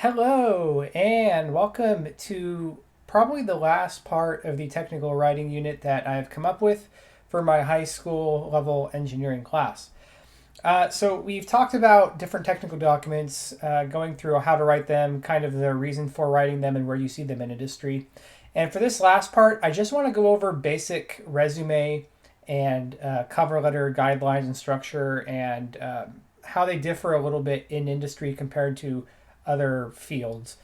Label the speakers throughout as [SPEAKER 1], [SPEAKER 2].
[SPEAKER 1] Hello, and welcome to probably the last part of the technical writing unit that I've come up with for my high school level engineering class. So, we've talked about different technical documents, going through how to write them, kind of the reason for writing them, and where you see them in industry. And for this last part, I just want to go over basic resume and cover letter guidelines and structure and how they differ a little bit in industry compared to other fields.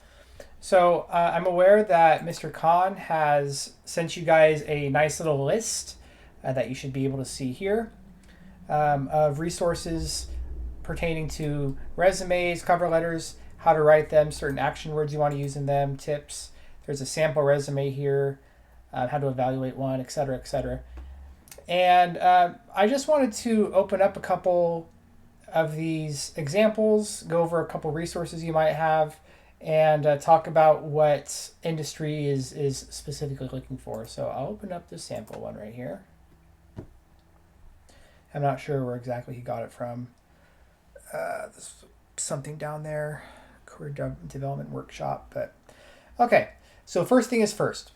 [SPEAKER 1] So I'm aware that Mr. Khan has sent you guys a nice little list that you should be able to see here of resources pertaining to resumes, cover letters, how to write them, certain action words you want to use in them, tips. There's a sample resume here, how to evaluate one, etc., etc. And I just wanted to open up a couple of these examples, go over a couple resources you might have, and talk about what industry is specifically looking for. So I'll open up the sample one right here. I'm not sure where exactly he got it from. This something down there, career development workshop. But okay, so first thing is first.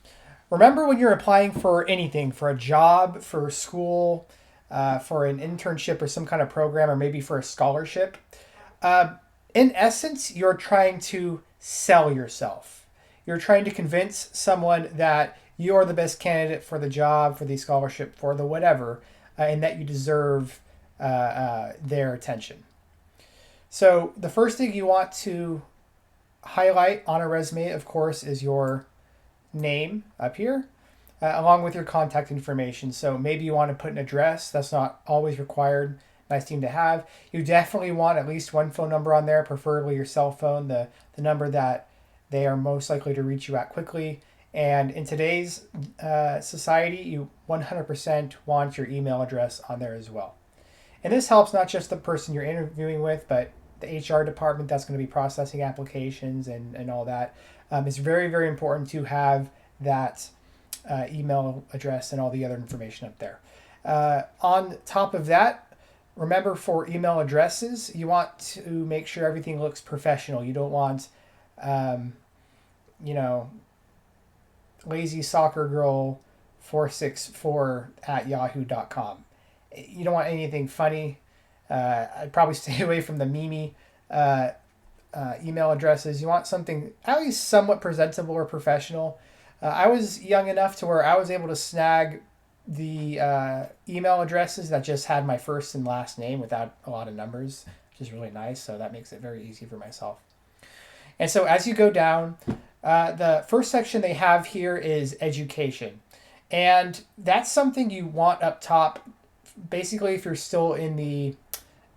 [SPEAKER 1] Remember when you're applying for anything, for a job, for school, for an internship or some kind of program, or maybe for a scholarship, uh, in essence, you're trying to sell yourself. You're trying to convince someone that you're the best candidate for the job, for the scholarship, for the whatever, and that you deserve their attention. So the first thing you want to highlight on a resume, of course, is your name up here, along with your contact information. So maybe you want to put an address. That's not always required. Nice thing to have. You definitely want at least one phone number on there, preferably your cell phone, the number that they are most likely to reach you at quickly. And in today's society, you 100% want your email address on there as well. And this helps not just the person you're interviewing with, but the HR department that's going to be processing applications and all that. It's very, very important to have that email address and all the other information up there. On top of that, remember for email addresses, you want to make sure everything looks professional. You don't want, um, you know, lazy soccer girl 464 at yahoo.com. You don't want anything funny. I'd probably stay away from the meme uh, email addresses. You want something at least somewhat presentable or professional. I was young enough to where I was able to snag the email addresses that just had my first and last name without a lot of numbers, which is really nice. So that makes it very easy for myself. And so as you go down, the first section they have here is education. And that's something you want up top, basically, if you're still in the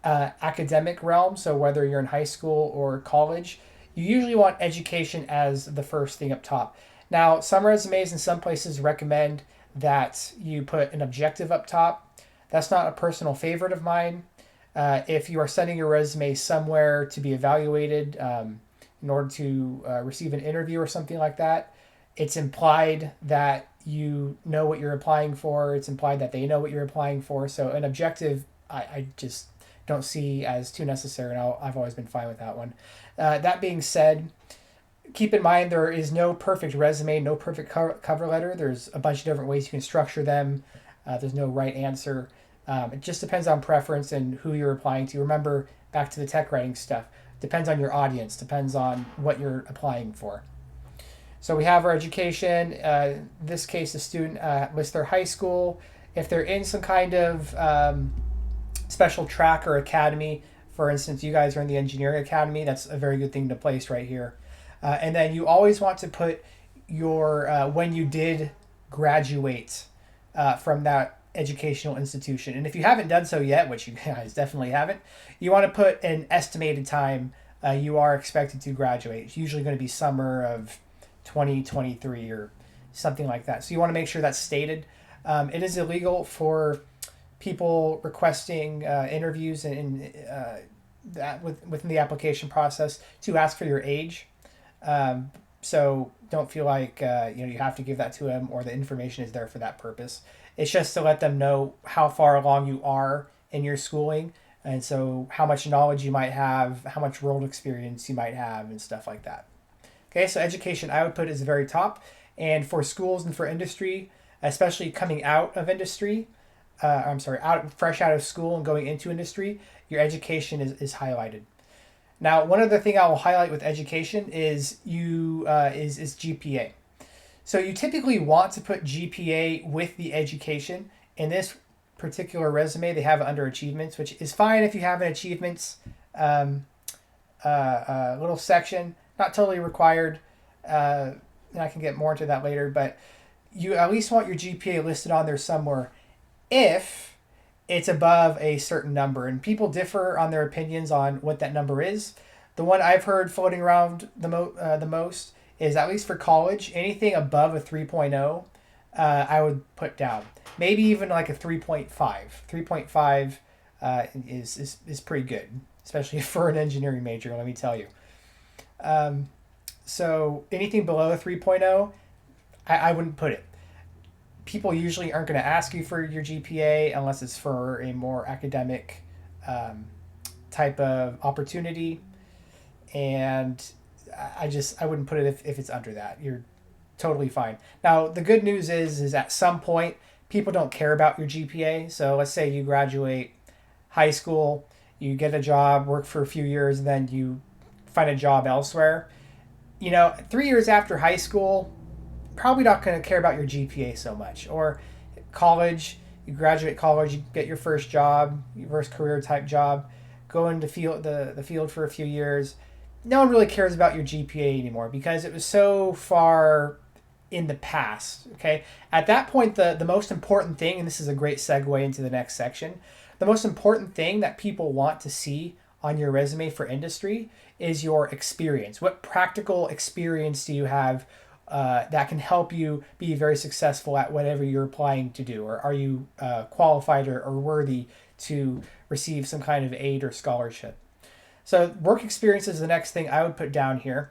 [SPEAKER 1] academic realm, so whether you're in high school or college, you usually want education as the first thing up top. Now, some resumes in some places recommend that you put an objective up top. That's not a personal favorite of mine. If you are sending your resume somewhere to be evaluated in order to receive an interview or something like that, it's implied that you know what you're applying for. It's implied that they know what you're applying for. So an objective, I just don't see as too necessary, and I've always been fine with that one. That being said, keep in mind there is no perfect resume, no perfect cover letter. There's a bunch of different ways you can structure them. There's no right answer. It just depends on preference and who you're applying to. Remember, back to the tech writing stuff. Depends on your audience, depends on what you're applying for. So we have our education. In this case, the student lists their high school. If they're in some kind of special track or academy, for instance, you guys are in the engineering academy, that's a very good thing to place right here. And then you always want to put your when you did graduate from that educational institution. And if you haven't done so yet, which you guys definitely haven't, you want to put an estimated time you are expected to graduate. It's usually going to be summer of 2023 or something like that. So you want to make sure that's stated. It is illegal for people requesting interviews and that within the application process to ask for your age. So don't feel like you have to give that to them or the information is there for that purpose. It's just to let them know how far along you are in your schooling And so how much knowledge you might have, how much world experience you might have, and stuff like that. Okay, so education I would put is the very top. And for schools and for industry, especially coming out of industry, fresh out of school and going into industry, your education is highlighted. Now, one other thing I will highlight with education is is GPA. So you typically want to put GPA with the education. In this particular resume, they have it under achievements, which is fine if you have an achievements um, little section. Not totally required. And I can get more into that later, but you at least want your GPA listed on there somewhere if it's above a certain number. And people differ on their opinions on what that number is. The one I've heard floating around the most is, at least for college, anything above a 3.0, I would put down. Maybe even like a 3.5. 3.5 is pretty good, especially for an engineering major, let me tell you. So anything below a 3.0, I wouldn't put it. People usually aren't going to ask you for your GPA unless it's for a more academic type of opportunity. And I wouldn't put it if it's under that. You're totally fine. Now, the good news is at some point, people don't care about your GPA. So let's say you graduate high school, you get a job, work for a few years, and then you find a job elsewhere. 3 years after high school, probably not going to care about your GPA so much. Or college, you graduate college, you get your first job, your first career type job, go into the field for a few years. No one really cares about your GPA anymore because it was so far in the past. Okay, at that point, the most important thing, and this is a great segue into the next section, the most important thing that people want to see on your resume for industry is your experience. What practical experience do you have that can help you be very successful at whatever you're applying to do? Or are you qualified or worthy to receive some kind of aid or scholarship? So work experience is the next thing I would put down here.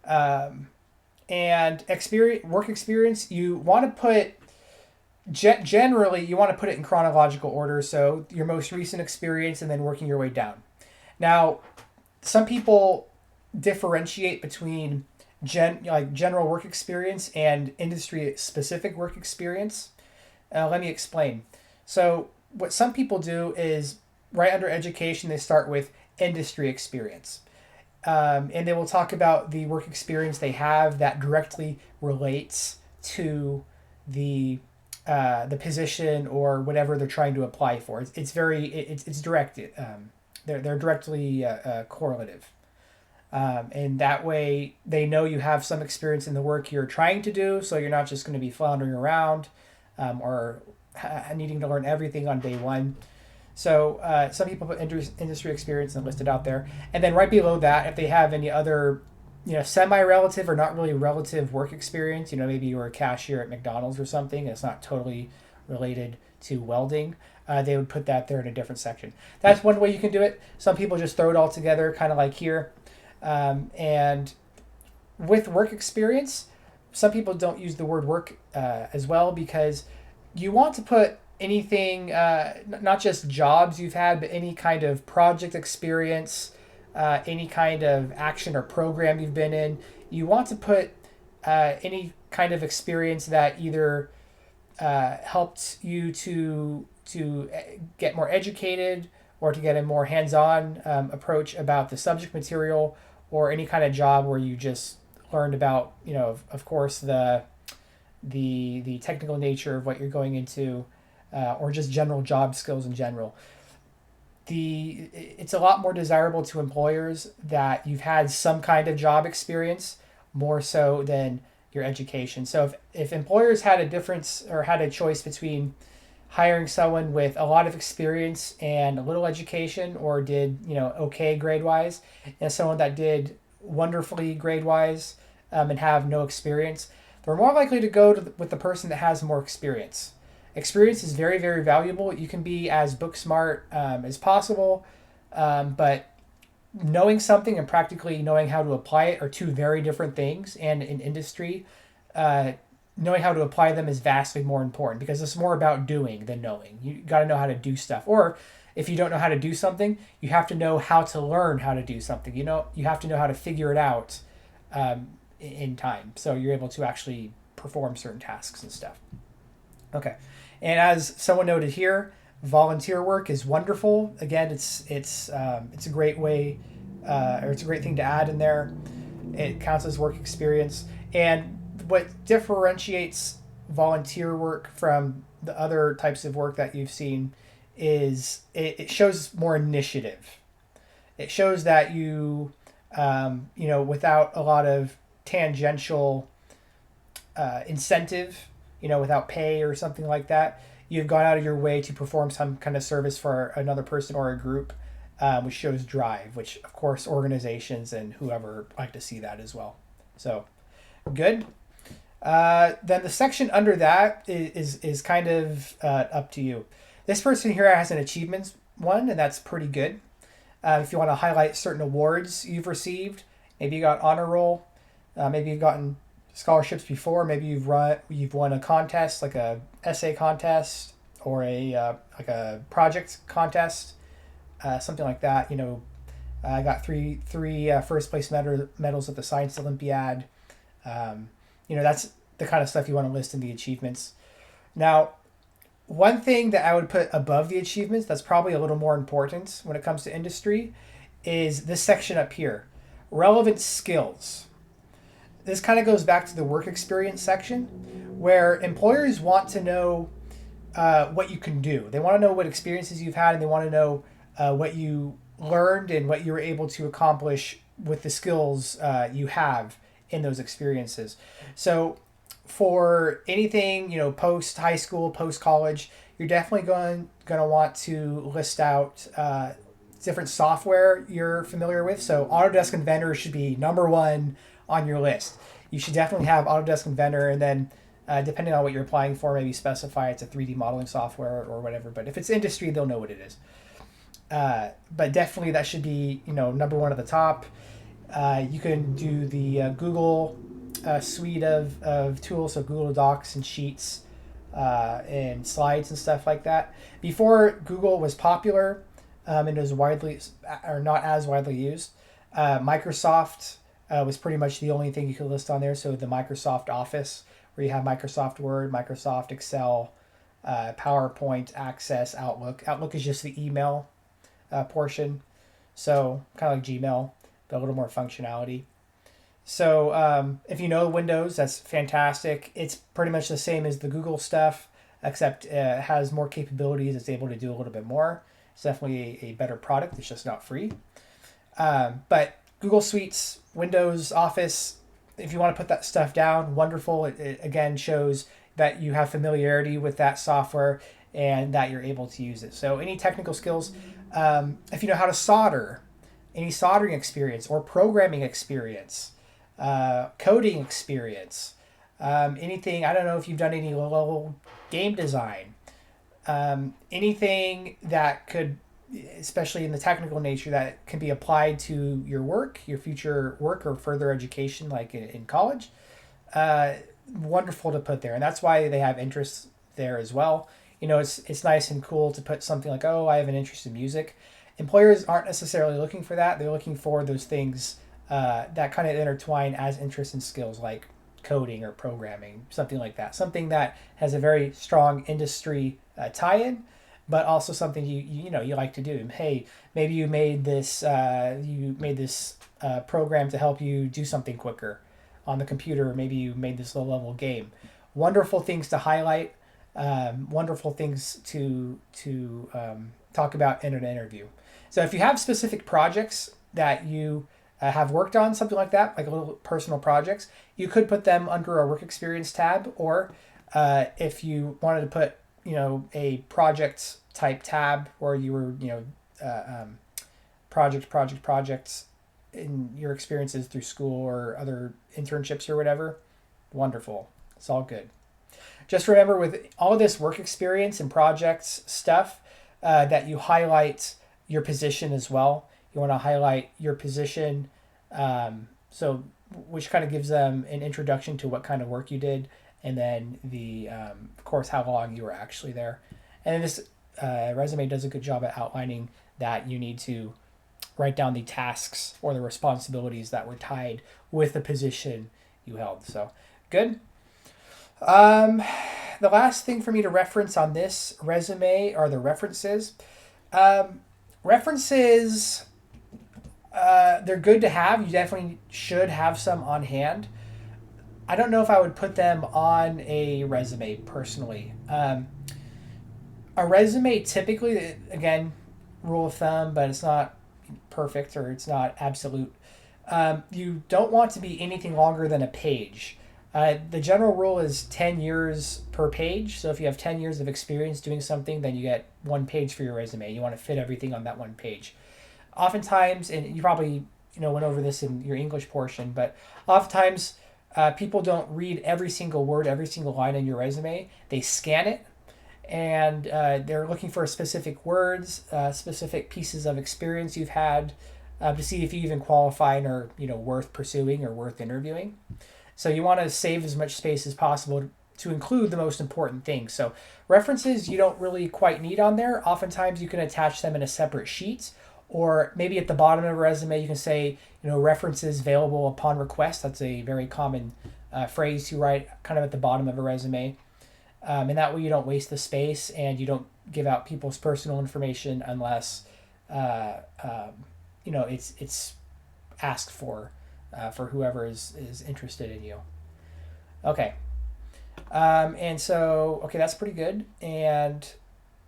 [SPEAKER 1] And work experience, you want to put, generally, you want to put it in chronological order. So your most recent experience and then working your way down. Now, some people differentiate between general work experience and industry specific work experience. Let me explain. So what some people do is right under education, they start with industry experience. And they will talk about the work experience they have that directly relates to the position or whatever they're trying to apply for. It's directed. They're directly correlative. And that way they know you have some experience in the work you're trying to do, so you're not just going to be floundering around or needing to learn everything on day one. So some people put industry experience and list it out there. And then right below that, if they have any other semi-relative or not really relative work experience, maybe you were a cashier at McDonald's or something, and it's not totally related to welding, they would put that there in a different section. That's one way you can do it. Some people just throw it all together, kind of like here. And with work experience, some people don't use the word work as well because you want to put anything, not just jobs you've had, but any kind of project experience, any kind of action or program you've been in. You want to put any kind of experience that either helped you to get more educated or to get a more hands-on approach about the subject material, or any kind of job where you just learned about, of course, the technical nature of what you're going into, or just general job skills in general. It's a lot more desirable to employers that you've had some kind of job experience more so than your education. So if employers had a difference or had a choice between hiring someone with a lot of experience and a little education, or did okay grade wise, and someone that did wonderfully grade wise and have no experience, they're more likely to go with the person that has more experience. Experience is very, very valuable. You can be as book smart as possible, but knowing something and practically knowing how to apply it are two very different things. And in industry, knowing how to apply them is vastly more important because it's more about doing than knowing. You got to know how to do stuff. Or if you don't know how to do something, you have to know how to learn how to do something. You have to know how to figure it out in time, so you're able to actually perform certain tasks and stuff. Okay, and as someone noted here, volunteer work is wonderful. Again, it's a great way, or it's a great thing to add in there. It counts as work experience, and what differentiates volunteer work from the other types of work that you've seen is it shows more initiative. It shows that without a lot of tangential incentive, without pay or something like that, you've gone out of your way to perform some kind of service for another person or a group, which shows drive, which of course organizations and whoever like to see that as well. So good. Then the section under that is kind of up to you. This person here has an achievements one, and that's pretty good. If you want to highlight certain awards you've received, maybe you got honor roll, maybe you've gotten scholarships before, maybe you've won a contest like a essay contest or like a project contest, something like that. I got three first place medals at the Science Olympiad. That's the kind of stuff you want to list in the achievements. Now, one thing that I would put above the achievements that's probably a little more important when it comes to industry is this section up here, relevant skills. This kind of goes back to the work experience section, where employers want to know what you can do. They want to know what experiences you've had, and they want to know what you learned and what you were able to accomplish with the skills you have in those experiences. So for anything, post high school, post college, you're definitely going to want to list out different software you're familiar with. So Autodesk Inventor should be number one on your list. You should definitely have Autodesk Inventor, and then depending on what you're applying for, maybe specify it's a 3D modeling software or whatever. But if it's industry, they'll know what it is. But definitely that should be number one at the top. You can do the Google suite of tools, so Google Docs and Sheets and slides and stuff like that. Before Google was popular and was widely or not as widely used, Microsoft was pretty much the only thing you could list on there. So the Microsoft Office, where you have Microsoft Word, Microsoft Excel, PowerPoint, Access, Outlook. Outlook is just the email portion, so kind of like Gmail, but a little more functionality. So if you know Windows, that's fantastic. It's pretty much the same as the Google stuff, except it has more capabilities. It's able to do a little bit more. It's definitely a better product. It's just not free. But Google Suites, Windows, Office, if you want to put that stuff down, wonderful. It again shows that you have familiarity with that software and that you're able to use it. So any technical skills, if you know how to solder, any soldering experience or programming experience, coding experience, anything, I don't know if you've done any low game design, anything that could, especially in the technical nature, that can be applied to your work, your future work or further education, like in college, wonderful to put there. And that's why they have interests there as well. It's nice and cool to put something like, oh, I have an interest in music. Employers aren't necessarily looking for that. They're looking for those things that kind of intertwine as interests and skills, like coding or programming, something like that. Something that has a very strong industry tie-in, but also something you like to do. Hey, maybe you made this program to help you do something quicker on the computer. Or maybe you made this low-level game. Wonderful things to highlight. Wonderful things to talk about in an interview. So if you have specific projects that you have worked on, something like that, like little personal projects, you could put them under a work experience tab, or if you wanted to put a project type tab where you were projects in your experiences through school or other internships or whatever, wonderful. It's all good. Just remember, with all of this work experience and projects stuff, that you highlight your position as well. You want to highlight your position, which kind of gives them an introduction to what kind of work you did, and then of course, how long you were actually there. And this resume does a good job at outlining that you need to write down the tasks or the responsibilities that were tied with the position you held. So good. Um, the last thing for me to reference on this resume are the references. Um, references, they're good to have. You definitely should have some on hand. I don't know if I would put them on a resume personally. A resume typically, again, rule of thumb, but it's not perfect or it's not absolute. You don't want to be anything longer than a page. The general rule is 10 years per page. So if you have 10 years of experience doing something, then you get one page for your resume. You want to fit everything on that one page. Oftentimes, and you probably went over this in your English portion, but oftentimes people don't read every single word, every single line in your resume. They scan it and they're looking for specific words, specific pieces of experience you've had to see if you even qualify and are worth pursuing or worth interviewing. So you want to save as much space as possible to include the most important things. So references you don't really quite need on there. Oftentimes you can attach them in a separate sheet, or maybe at the bottom of a resume you can say references available upon request. That's a very common phrase to write kind of at the bottom of a resume. And that way you don't waste the space and you don't give out people's personal information unless it's asked for whoever is interested in you. Okay. And so, okay, that's pretty good. And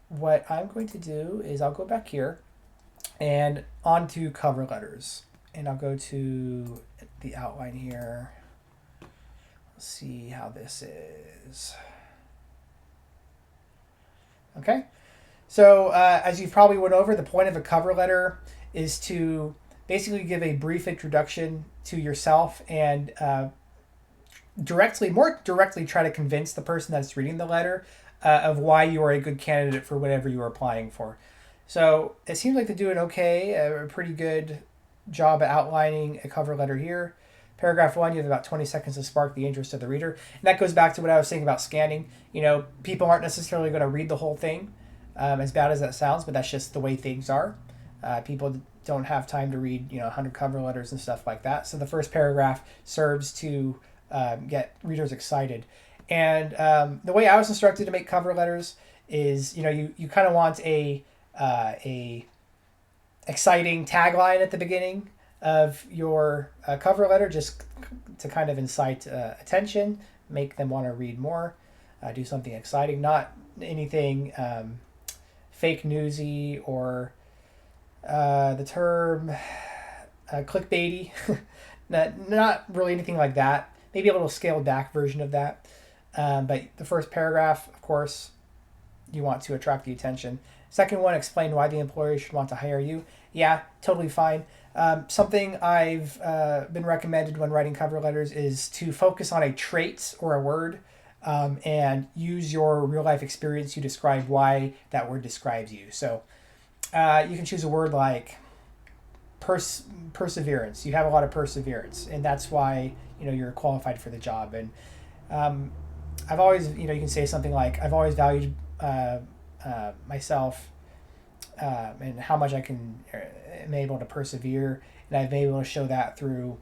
[SPEAKER 1] what I'm going to do is I'll go back here and onto cover letters. And I'll go to the outline here. Let's see how this is. Okay. So as you've probably went over, the point of a cover letter is to basically give a brief introduction to yourself and more directly try to convince the person that's reading the letter of why you are a good candidate for whatever you are applying for. So it seems like they do a pretty good job at outlining a cover letter here. Paragraph 1, you have about 20 seconds to spark the interest of the reader. And that goes back to what I was saying about scanning. People aren't necessarily going to read the whole thing, as bad as that sounds, but that's just the way things are. People don't have time to read 100 cover letters and stuff like that. So the first paragraph serves to get readers excited. And the way I was instructed to make cover letters is you kind of want a exciting tagline at the beginning of your cover letter, just to kind of incite attention, make them want to read more, do something exciting, not anything fake newsy or the term clickbaity. not really anything like that. Maybe a little scaled back version of that. But the first paragraph, of course, you want to attract the attention. Second one, explain why the employer should want to hire you. Yeah, totally fine. Something I've been recommended when writing cover letters is to focus on a trait or a word and use your real life experience to describe why that word describes you. So you can choose a word like perseverance. You have a lot of perseverance, and that's why you're qualified for the job. And I've always, you can say something like, I've always valued myself and how much I am able to persevere, and I've been able to show that through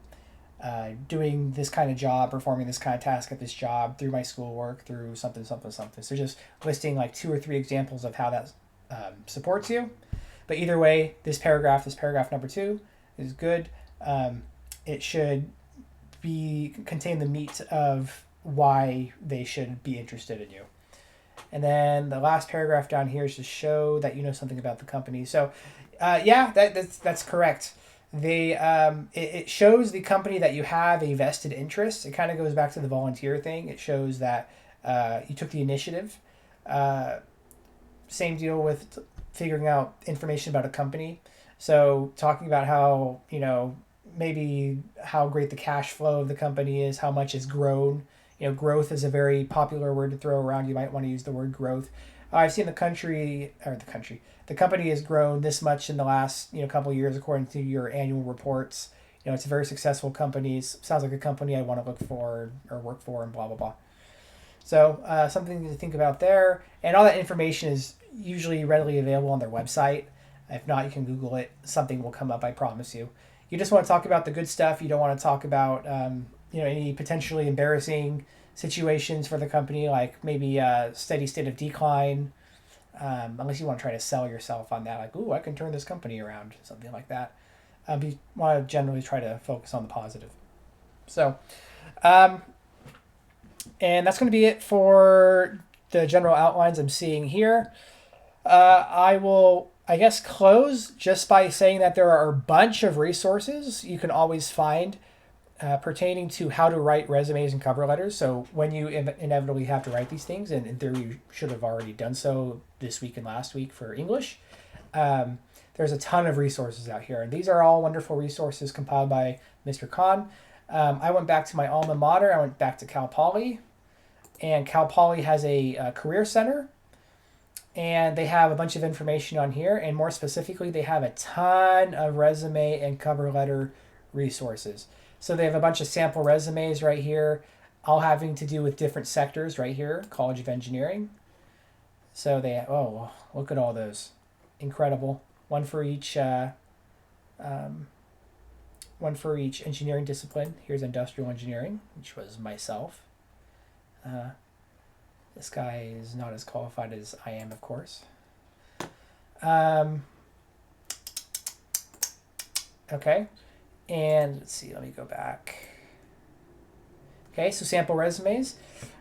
[SPEAKER 1] doing this kind of job, performing this kind of task at this job, through my schoolwork, through something. So just listing like 2 or 3 examples of how that supports you. But either way, this paragraph number 2, is good. It should contain the meat of why they should be interested in you. And then the last paragraph down here is to show that you know something about the company. So, that's correct. It shows the company that you have a vested interest. It kind of goes back to the volunteer thing. It shows that you took the initiative. Same deal with figuring out information about a company. So talking about how, maybe how great the cash flow of the company is, how much it's grown. Growth is a very popular word to throw around. You might want to use the word growth. I've seen the company has grown this much in the last, couple of years according to your annual reports. It's a very successful company. Sounds like a company I want to look for or work for, and blah, blah, blah. So something to think about there. And all that information is usually readily available on their website. If not, you can Google it. Something will come up, I promise you. You just want to talk about the good stuff. You don't want to talk about any potentially embarrassing situations for the company, like maybe a steady state of decline, unless you want to try to sell yourself on that, like, ooh, I can turn this company around, something like that. You want to generally try to focus on the positive. So, and that's going to be it for the general outlines I'm seeing here. I will, I guess, close just by saying that there are a bunch of resources you can always find pertaining to how to write resumes and cover letters. So when you inevitably have to write these things, and in theory you should have already done so this week and last week for English, there's a ton of resources out here. And these are all wonderful resources compiled by Mr. Khan. I went back to my alma mater. I went back to Cal Poly. And Cal Poly has a career center. And they have a bunch of information on here. And more specifically, they have a ton of resume and cover letter resources. So they have a bunch of sample resumes right here, all having to do with different sectors right here, College of Engineering. So they, oh, look at all those. Incredible. One for each engineering discipline. Here's industrial engineering, which was myself. This guy is not as qualified as I am, of course. Okay. And let's see, let me go back. Okay, so sample resumes.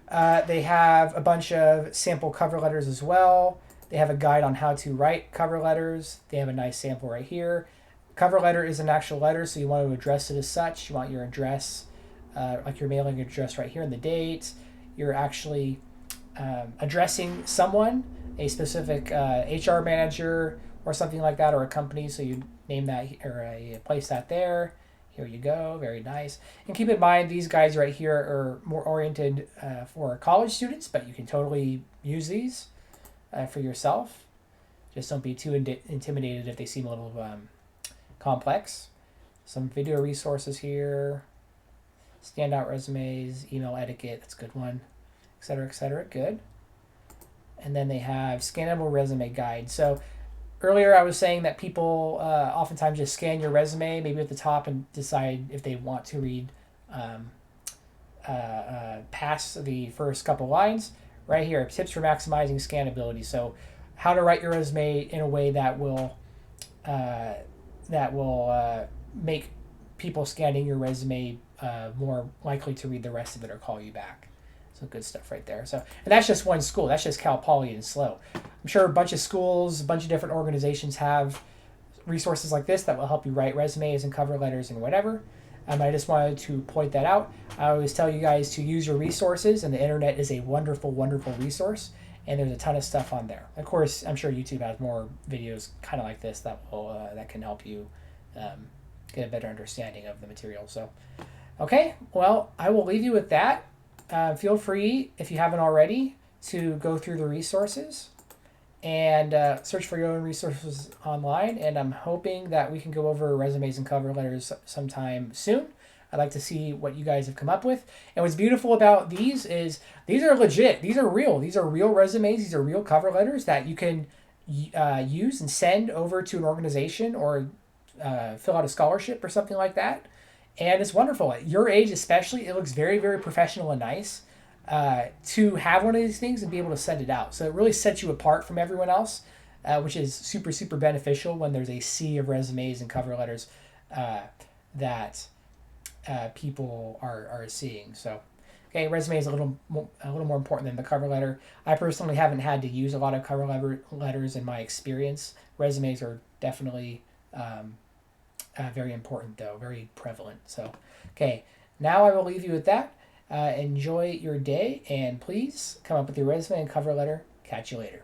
[SPEAKER 1] They have a bunch of sample cover letters as well. They have a guide on how to write cover letters. They have a nice sample right here. Cover letter is an actual letter, so you want to address it as such. You want your address, like your mailing address right here and the date. You're actually addressing someone, a specific HR manager or something like that, or a company, so you name that or place that there. Here you go, very nice. And keep in mind, these guys right here are more oriented for college students, but you can totally use these for yourself. Just don't be too intimidated if they seem a little complex. Some video resources here, standout resumes, email etiquette, that's a good one, etc., good. And then they have scannable resume guide. So earlier I was saying that people oftentimes just scan your resume, maybe at the top, and decide if they want to read past the first couple lines. Right here, tips for maximizing scannability. So how to write your resume in a way that will make people scanning your resume more likely to read the rest of it or call you back. So good stuff right there. So, and that's just one school. That's just Cal Poly and SLO. I'm sure a bunch of schools, a bunch of different organizations have resources like this that will help you write resumes and cover letters and whatever. I just wanted to point that out. I always tell you guys to use your resources, and the internet is a wonderful, wonderful resource, and there's a ton of stuff on there. Of course, I'm sure YouTube has more videos kind of like this that will that can help you get a better understanding of the material. So, okay, well, I will leave you with that. Feel free, if you haven't already, to go through the resources and search for your own resources online. And I'm hoping that we can go over resumes and cover letters sometime soon. I'd like to see what you guys have come up with. And what's beautiful about these is these are legit. These are real. These are real resumes. These are real cover letters that you can use and send over to an organization or fill out a scholarship or something like that. And it's wonderful. At your age especially, it looks very, very professional and nice to have one of these things and be able to send it out. So it really sets you apart from everyone else, which is super, super beneficial when there's a sea of resumes and cover letters that people are seeing. So, okay, resume is a little more important than the cover letter. I personally haven't had to use a lot of cover letters in my experience. Resumes are definitely very important, though, very prevalent. So, okay, now I will leave you with that. Enjoy your day, and please come up with your resume and cover letter. Catch you later.